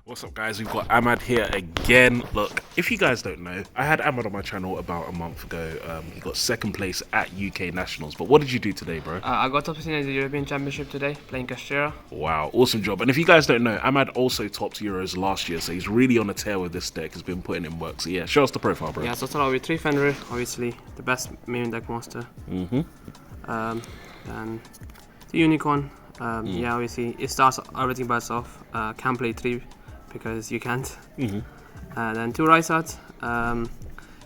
What's up, guys? We've got Ammad here again. Look, if you guys don't know, I had Ammad on my channel about a month ago. He got second place at UK Nationals. But what did you do today, bro? I got top 16 at the European Championship today, playing Kashtira. Wow, awesome job. And if you guys don't know, Ammad also topped Euros last year, so he's really on a tear with this deck. He's been putting in work. So yeah, show us the profile, bro. Yeah, so start out with 3 Fenrir, obviously, the best main deck monster. And the Unicorn. Yeah, obviously, it starts everything by itself. Can't play 3 because you can't. Then 2 Rysat.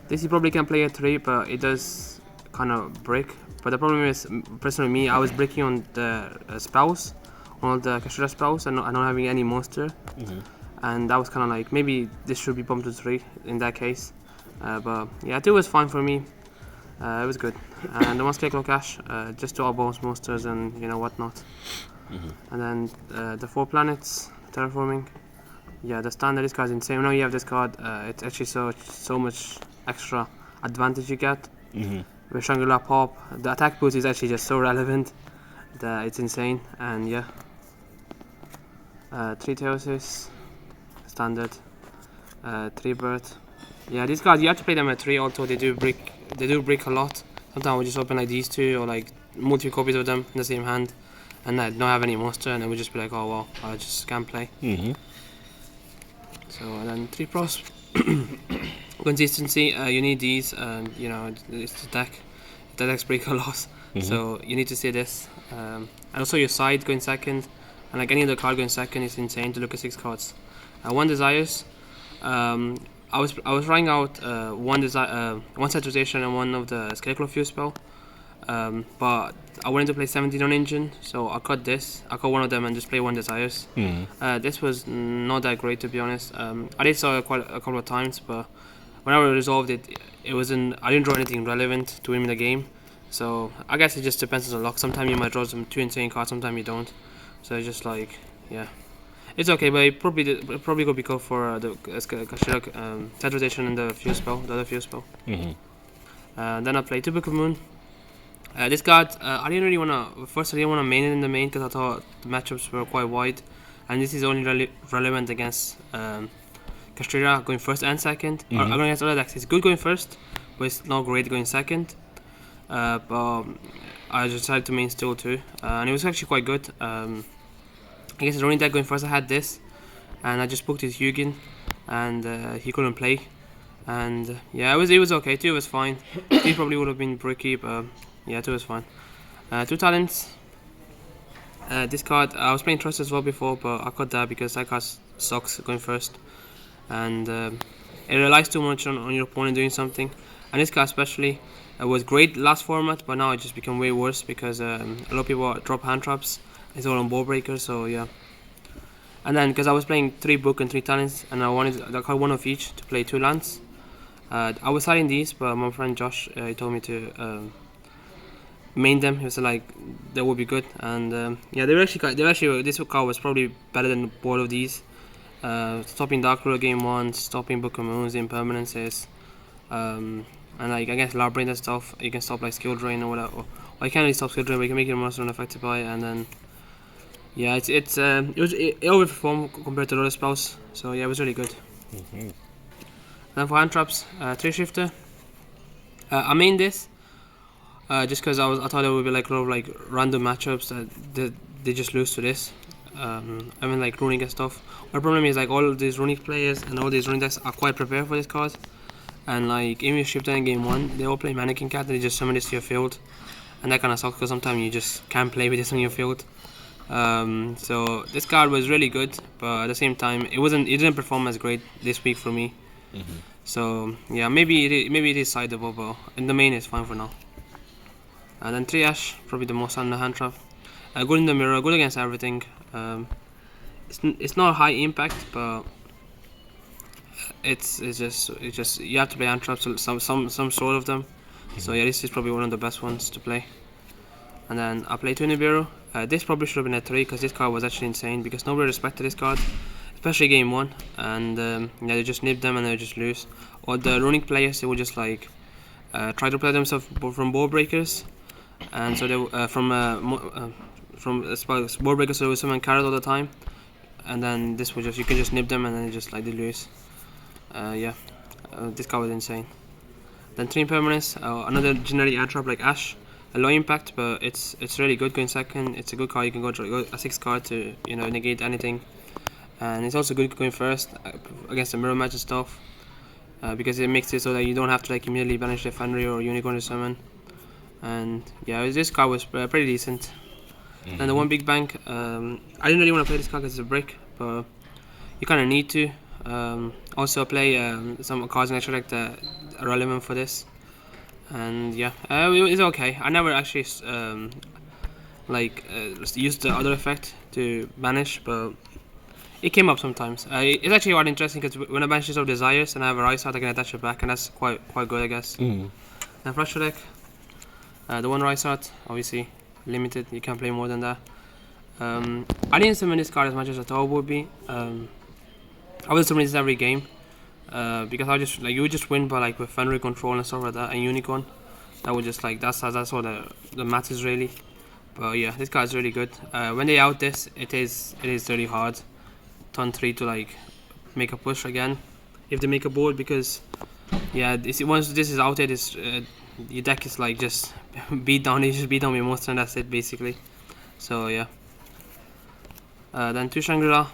This you probably can play at 3, but it does kind of break. But the problem is, personally me, I was breaking on the spells, on all the Kashtira spells, and not having any monster. And that was kind of like, maybe this should be bumped to 3 in that case. But yeah, 2 was fine for me. It was good. And the one Scarecrow Cash, just 2 bones monsters and whatnot. And then the 4 planets, terraforming. Yeah, the standard, this card's insane. Now you have this card, it's actually so much extra advantage you get. With Shangri-La Pop, the attack boost is actually just so relevant that it's insane. And yeah, 3 Theosis, standard, 3 Bird. Yeah, these cards you have to play them at 3. Also, they do break a lot. Sometimes we just open like these 2 or like multiple copies of them in the same hand, and I don't have any monster, and then we just be like, oh well, I just can't play. So and then 3 pros. Consistency, you need these, and it's the deck. The decks break a lot, so you need to see this. And also your side going second, and like any other card going second is insane to look at 6 cards. 1 desires. I was trying out one saturation and 1 of the Scarecrow Fuse spell, but I wanted to play 17 on engine, so I cut this. I cut one of them and just play 1 desires. This was not that great, to be honest. I did saw it quite a couple of times, but whenever I resolved it, I didn't draw anything relevant to win the game. So I guess it just depends on the luck. Sometimes you might draw some 2 insane cards, sometimes you don't. So it's just like, yeah. It's okay, but it probably could be good for the Kashtira saturation and the fuse spell, the other fuse spell. Then I played 2 Book of Moon. This card, I didn't want to main it in the main because I thought the matchups were quite wide, and this is only relevant against Kashtira going first and second. Or going against other decks, it's good going first, but it's not great going second. But I just decided to main still 2, and it was actually quite good. I guess the only deck going first I had this, and I just booked his Hugin, and he couldn't play. And yeah, it was okay. 2 was fine. 3 probably would have been bricky, but yeah, 2 was fine. 2 talents. This card, I was playing Trust as well before, but I cut that because that card sucks going first, and it relies too much on your opponent doing something. And this card especially was great last format, but now it just become way worse because a lot of people drop hand traps. It's all on ball breakers, so yeah. And then because I was playing 3 book and 3 talents, and I called 1 of each to play 2 lands. I was selling these, but my friend Josh he told me to main them. He was like, that would be good, and yeah, they actually this card was probably better than both of these. Stopping Dark Ruler game 1, stopping Book of Moons, impermanences, and like I guess Labyrinth and stuff. You can stop like Skill Drain or whatever. Or you can't really stop Skill Drain, but you can make your monster unaffected by it, and then. Yeah, it overperformed compared to the other spells, so yeah, it was really good. Then for hand traps, 3 shifter. I mained this just because I thought it would be like a lot of like random matchups that they just lose to this. I mean like runic and stuff. My problem is like all of these runic players and all these runic decks are quite prepared for this card, and like even if shifter in game 1, they all play Mannequin Cat and they just summon this to your field, and that kind of sucks because sometimes you just can't play with this on your field. So this card was really good, but at the same time it didn't perform as great this week for me. So yeah, maybe it is sideable, but in the main it's fine for now. And then 3 Ash, probably the most on the hand trap. Good in the mirror, good against everything. It's not high impact, but it's just you have to play hand traps, some sort of them. So yeah, this is probably one of the best ones to play. And then I played 2 Nibiru. This probably should have been at 3 because this card was actually insane because nobody respected this card, especially game 1. And yeah, they just nipped them and they just lose. Or the runic players, they would just like try to play themselves from ball breakers, and so they from ball breakers, so they would summon carrot all the time. and then this will just, you can just nip them and then just like they lose. This card was insane. Then 3 impermanence, another generic air trap like Ash, a low impact, but it's really good going second. It's a good card. You can go a 6 card to negate anything, and it's also good going first against the mirror match and stuff, because it makes it so that you don't have to like immediately banish the Fenrir or Unicorn to summon. And yeah, this card was pretty decent. And the one big bang, I didn't really want to play this card because it's a brick, but you kind of need to. Also play some cards in extra deck that are relevant for this, and yeah, it's okay. I never actually used the other effect to banish, but it came up sometimes. It's actually quite interesting because when I banish of desires and I have a Rise Art, I can attach it back, and that's quite good, I guess. Then Flash deck, the one Rise Art, obviously limited. You can't play more than that. I didn't summon this card as much as I thought it would be. I will summon this every game, because I just you would just win by like with Fenrir control and stuff like that, and Unicorn. That would just like that's all the matters really. But yeah, this card is really good. When they out this, it is really hard. Turn 3 to like make a push again, if they make a board, because yeah, once this is outed, your deck is like just beat down. You just beat down your monster and that's it basically. So yeah. Then 2 Shangri-La.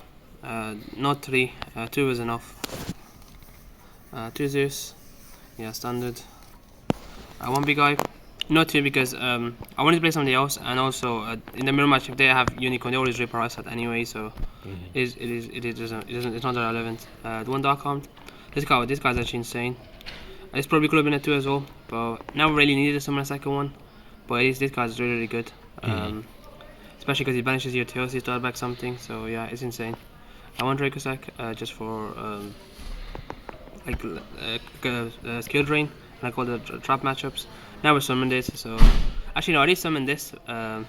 Not 3, 2 was enough. 2 Zeus, yeah, standard. 1 big eye, not 2 because I wanted to play somebody else, and also in the mirror match if they have Unicorn they always rip our set anyway, so it's not that relevant. The 1 Dark Armed, this guy's actually insane. This probably could have been a 2 as well, but never really needed to summon a second one. But this guy's really good, especially because he banishes your Teos's to add back something. So yeah, it's insane. I want Dracosack just for skill drain, and I call the trap matchups. Never summoned it, so actually no, I did summon this. I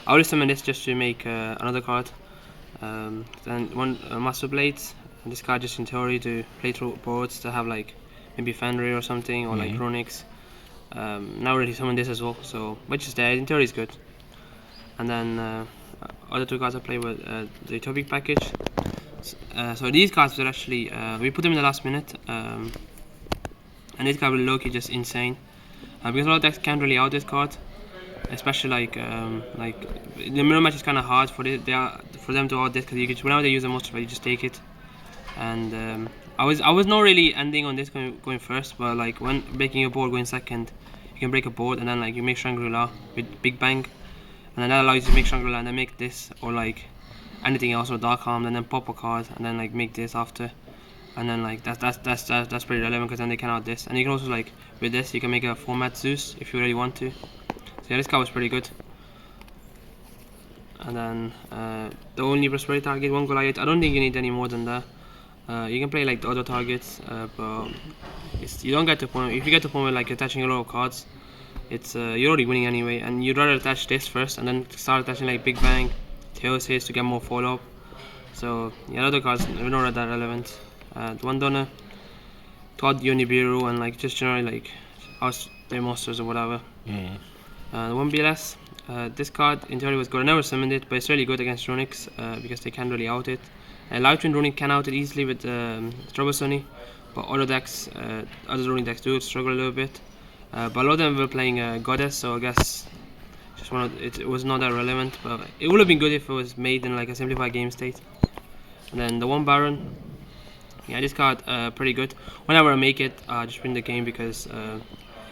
already summoned this just to make another card. Then one Master Blades, and this card just in theory to play through boards to have like maybe Fenrir or something, or like Chronix. Now already summoned this as well, so which is there in theory is good. And then other 2 cards I play with the Topic package. So these cards were actually we put them in the last minute, and this card will low-key just insane, because a lot of decks can't really out this card, especially like the mirror match is kind of hard for them to out this, because whenever they use a monster you just take it. And I was not really ending on this going first, but like when breaking a board going second, you can break a board and then like you make Shangri-La with Big Bang, and then that allows you to make Shangri-La and then make this, or like anything else, or Dark Arm, and then pop a card and then like make this after, and then like that's pretty relevant, because then they can out this, and you can also like with this you can make a format Zeus if you really want to. So yeah, this card was pretty good. And then the only prosperity target, 1 Goliath. I don't think you need any more than that. You can play like the other targets, but you don't get to point. If you get to point with like attaching a lot of cards, it's you're already winning anyway, and you'd rather attach this first and then start attaching like Big Bang, Teos's to get more follow up. So yeah, other cards are not that relevant. 1 Donner, Todd Unibiru, and like just generally like house their monsters or whatever. 1 BLS. This card in theory was good. I never summoned it, but it's really good against Runix because they can't really out it. Light Twin Runic can out it easily with Trouble Sunny, but other Runic decks do struggle a little bit. But a lot of them were playing Goddess, so I guess just it was not that relevant. But it would have been good if it was made in like a simplified game state. And then the 1 Baron. Yeah, this card pretty good. Whenever I make it, I just win the game, because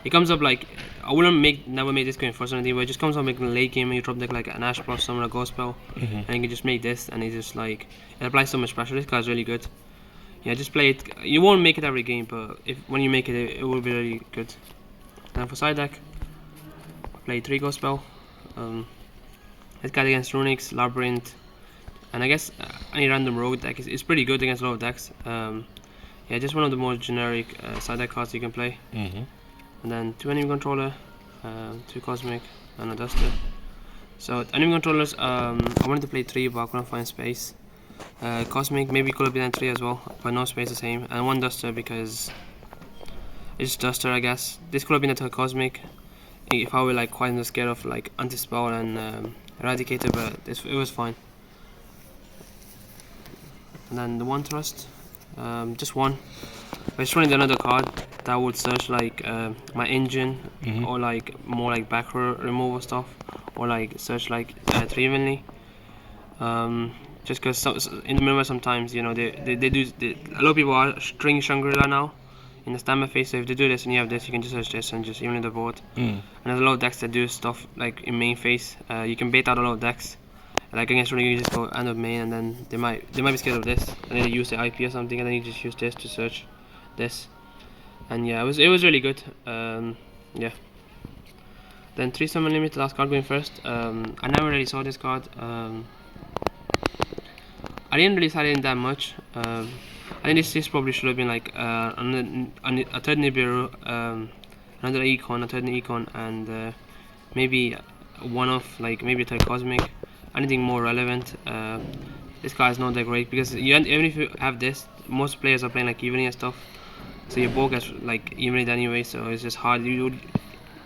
it comes up like I wouldn't never make this going first or anything, but it just comes up making a late game and you drop deck like an Ash plus summon a Ghost Spell, and you can just make this, and it just like it applies so much pressure. This card's really good. Yeah, just play it. You won't make it every game, but when you make it, it will be really good. And for side deck, play 3 Ghost Spell. This card against Runix, Labyrinth, and I guess any random rogue deck is pretty good against a lot of decks. Yeah, just one of the more generic side deck cards you can play. And then 2 enemy controller, 2 cosmic, and a duster. So enemy controllers, I wanted to play 3, but I couldn't find space. Cosmic maybe could have been 3 as well, but no space the same. And 1 duster because it's duster, I guess. This could have been a cosmic if I were like quite scared of like anti-spell and eradicator, but it was fine. and then the one thrust, just one. I just wanted another card that would search like my engine, or like more like back removal stuff, or like search like 3 evenly. Just because in the mirror sometimes, you know, they do, a lot of people are string Shangri-La now in the standard phase, so if they do this and you have this, you can just search this and just even the board. And there's a lot of decks that do stuff like in main phase. You can bait out a lot of decks. Like against running, you just go end of main, and then they might be scared of this, and then they use the IP or something, and then you just use this to search this. And yeah, it was really good. Yeah. Then 3 summon limit, last card going first. I never really saw this card. I didn't really study it that much. I think this probably should have been like a third Nibiru, another Econ, a third Econ, and maybe one of like maybe a third Cosmic. Anything more relevant. This card is not that great because even if you have this, most players are playing like evening and stuff, so your board gets like evening anyway. So it's just hard. You would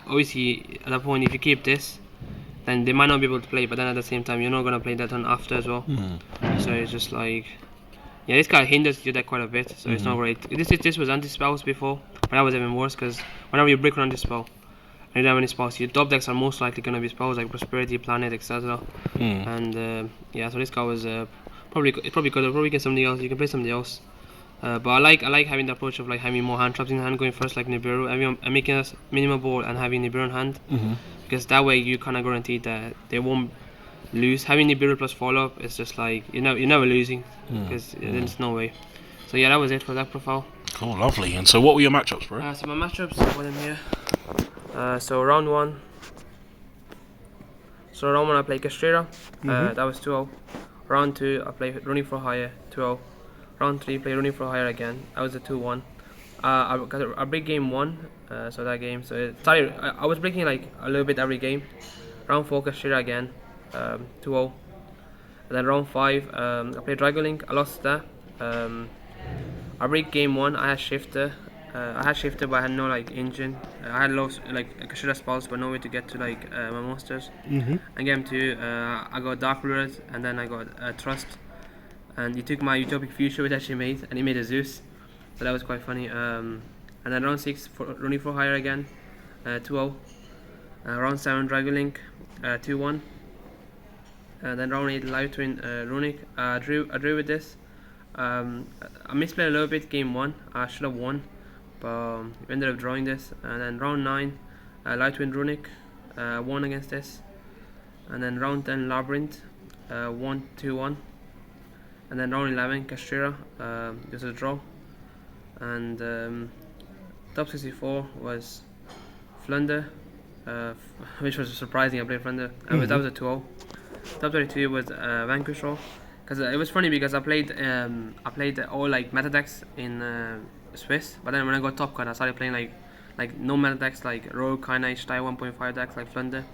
obviously at that point, if you keep this, then they might not be able to play, but then at the same time you're not gonna play that turn after as well. So it's just like, yeah, this card hinders your deck quite a bit, so it's not great. This was anti-spells before, but that was even worse because whenever you break an anti-spell and you don't have any spells, your top decks are most likely gonna be spells like Prosperity, Planet, etc. And yeah, so this card was probably could probably get something else. You can play something else. But I like having the approach of like having more hand traps in hand going first, like Nibiru, and making us minimal board and having Nibiru in hand, because that way you kind of guarantee that they won't lose. Having Nibiru plus follow up is just like you're never losing, because there's no way. So yeah, that was it for that profile. Cool, lovely. And so what were your matchups, bro? So my matchups, I got them here. So round one. So round one I played Kashtira, that was 2-0. Round two I played Running for Hire, 2-0. Round 3 play Running for Hire again, that was a 2-1. I got a break game 1, so that game, so it started, I was breaking like a little bit every game. Round 4 Kashtira again, 2-0. And then round 5 I played Dragon Link, I lost that. I break game 1, I had Shifter. But I had no like engine. I had low like Kashtira spells, but no way to get to like my monsters. And game 2 I got Dark Rulers, and then I got Trust. And he took my Utopic Future, which I actually made, and he made a Zeus, so that was quite funny. And then round 6 Running for Hire again, 2-0. Round 7 Dragon Link, 2-1. Then round 8 Live Twin Runic. I drew with this. I misplayed a little bit game 1. I should have won, but we ended up drawing this. And then round 9 Live Twin Runic, won against this. And then round 10 Labyrinth, 1-2-1. And then round 11 Kashtira, just a draw. And top 64 was Flunder, which was surprising. I played Flunder, and that was a 2-0. Top 32 was Vanquish Roll, because it was funny because I played all like meta decks in Swiss, but then when I got top card I started playing like no meta decks like Rogue, Kynite, Style 1.5 decks like Flunder,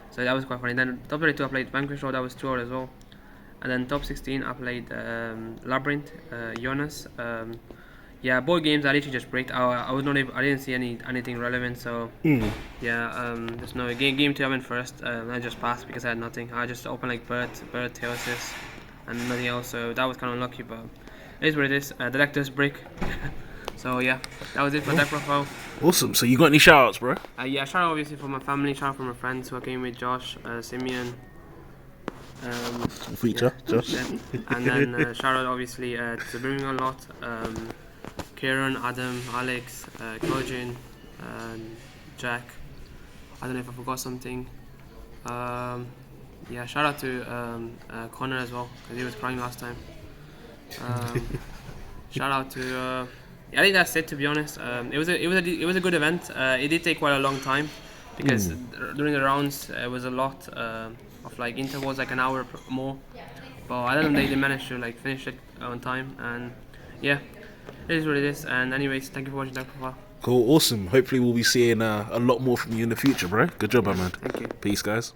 so that was quite funny. Then top 32 I played Vanquish Roll, that was 2-0 as well. And then top 16 I played Labyrinth, Jonas. Yeah, both games I literally just breaked. I was not able, I didn't see anything relevant, so yeah, there's no game 2 I went first, and I just passed because I had nothing. I just opened like Bird, Theosis, and nothing else, so that was kind of unlucky, but it is what it is. The deck does break. So yeah, that was it for that profile. Awesome. So you got any shout outs, bro? Yeah, shout out obviously for my family, shout out for my friends who I came with, Josh, Simeon, feature, Josh. And then shout out obviously to Birmingham a lot, Kieran, Adam, Alex, Kojin, Jack. I don't know if I forgot something. Yeah, shout out to Connor as well, because he was crying last time. Shout out to yeah, I think that's it, to be honest. It was a good event. It did take quite a long time because during the rounds it was a lot of like intervals, like an hour more. But I don't think they managed to like finish it on time, and yeah, it is what it is. And anyways, thank you for watching that profile. Cool, awesome. Hopefully we'll be seeing a lot more from you in the future, bro. Good job, Ammad. Thank you. Peace, guys.